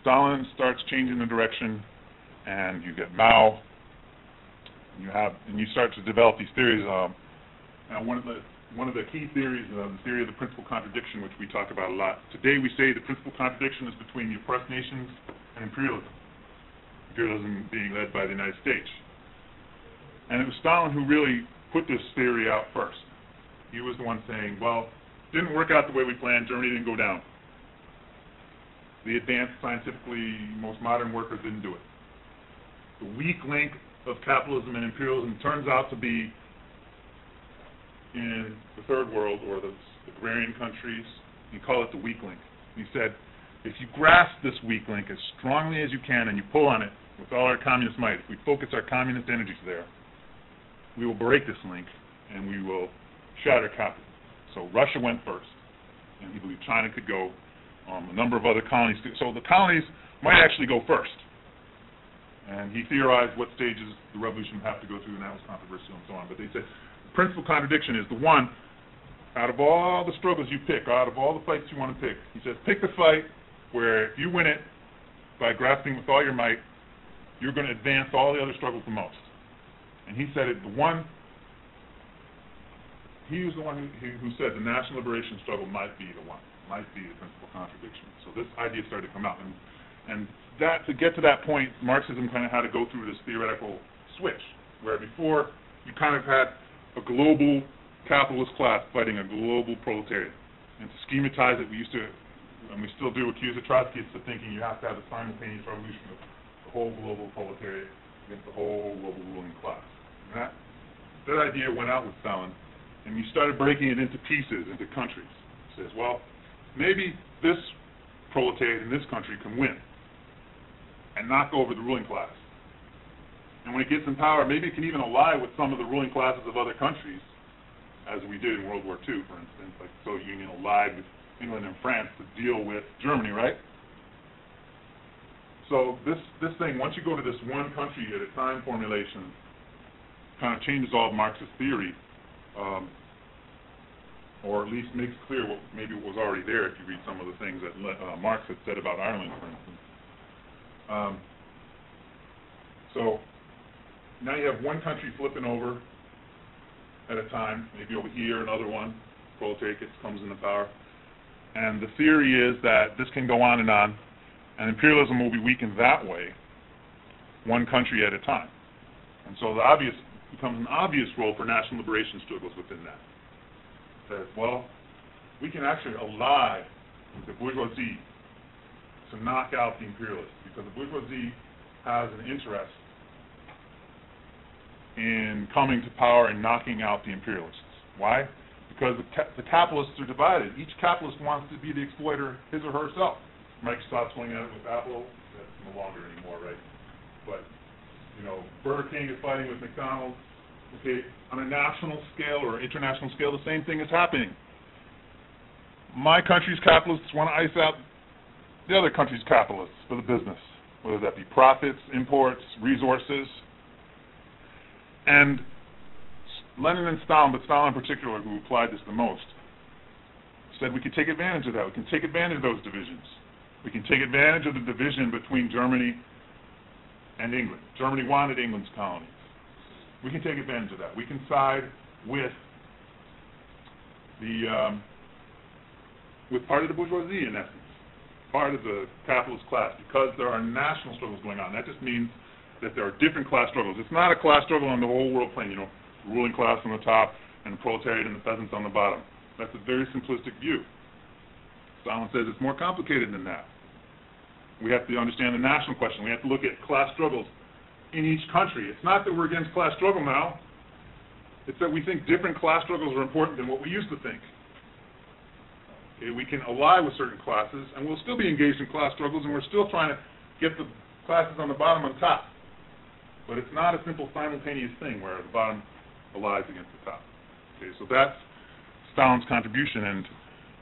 Stalin starts changing the direction, and you get Mao. And you start to develop these theories. Now, one of the key theories, the theory of the principal contradiction, which we talk about a lot. Today, we say the principal contradiction is between the oppressed nations and imperialism. Imperialism being led by the United States. And it was Stalin who really put this theory out first. He was the one saying, well, didn't work out the way we planned. Germany didn't go down. The advanced, scientifically, most modern workers didn't do it. The weak link of capitalism and imperialism turns out to be in the third world, or the agrarian countries. You call it the weak link. He said, if you grasp this weak link as strongly as you can and you pull on it with all our communist might, if we focus our communist energies there, we will break this link and we will shatter capitalism. So Russia went first, and he believed China could go. A number of other colonies could. So the colonies might actually go first. And he theorized what stages the revolution would have to go through, and that was controversial and so on. But they said the principal contradiction is the one, out of all the struggles you pick, out of all the fights you want to pick, he says, pick the fight where if you win it by grasping with all your might, you're going to advance all the other struggles the most. And he said he was the one who said the national liberation struggle might be the one, might be the principal contradiction. So this idea started to come out. And that, to get to that point, Marxism kind of had to go through this theoretical switch, where before you kind of had a global capitalist class fighting a global proletariat. And to schematize it, we used to, and we still do, accuse the Trotskyists of thinking you have to have a simultaneous revolution of the whole global proletariat against the whole global ruling class. And that idea went out with Stalin, and you started breaking it into pieces, into countries. It says, well, maybe this proletariat in this country can win and knock over the ruling class. And when it gets in power, maybe it can even ally with some of the ruling classes of other countries, as we did in World War II, for instance, like the Soviet Union allied with England and France to deal with Germany, right? So this thing, once you go to this one country at a time formulation, kind of changes all of Marxist theory, or at least makes clear what maybe what was already there if you read some of the things that Marx had said about Ireland, for instance. So now you have one country flipping over at a time, maybe over here, another one, proletariat comes into power. And the theory is that this can go on, and imperialism will be weakened that way, one country at a time. And so becomes an obvious role for national liberation struggles within that. It says, well, we can actually ally with the bourgeoisie to knock out the imperialists, because the bourgeoisie has an interest in coming to power and knocking out the imperialists. Why? Because the capitalists are divided. Each capitalist wants to be the exploiter, his or herself. Microsoft's swinging at it with Apple. That's no longer anymore, right? But, Burger King is fighting with McDonald's. Okay, on a national scale or international scale, the same thing is happening. My country's capitalists want to ice out the other country's capitalists for the business, whether that be profits, imports, resources. And Lenin and Stalin, but Stalin in particular, who applied this the most, said we could take advantage of that. We can take advantage of those divisions. We can take advantage of the division between Germany and England. Germany wanted England's colonies. We can take advantage of that. We can side with part of the bourgeoisie, in essence, part of the capitalist class, because there are national struggles going on. That just means that there are different class struggles. It's not a class struggle on the whole world plane, the ruling class on the top and the proletariat and the peasants on the bottom. That's a very simplistic view. Stalin says it's more complicated than that. We have to understand the national question. We have to look at class struggles in each country. It's not that we're against class struggle now. It's that we think different class struggles are important than what we used to think. Okay, we can ally with certain classes, and we'll still be engaged in class struggles, and we're still trying to get the classes on the bottom on top. But it's not a simple simultaneous thing where the bottom allies against the top. Okay, so that's Stalin's contribution,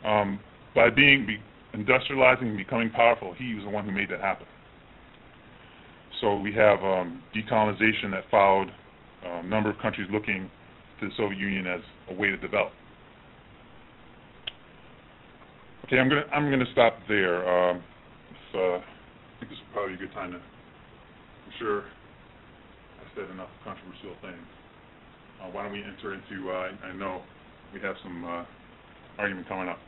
and by industrializing and becoming powerful, he was the one who made that happen. So we have decolonization that followed, a number of countries looking to the Soviet Union as a way to develop. Okay, I'm gonna stop there. If probably a good time to, I'm sure I said enough controversial things. Why don't we enter into, I know we have some argument coming up.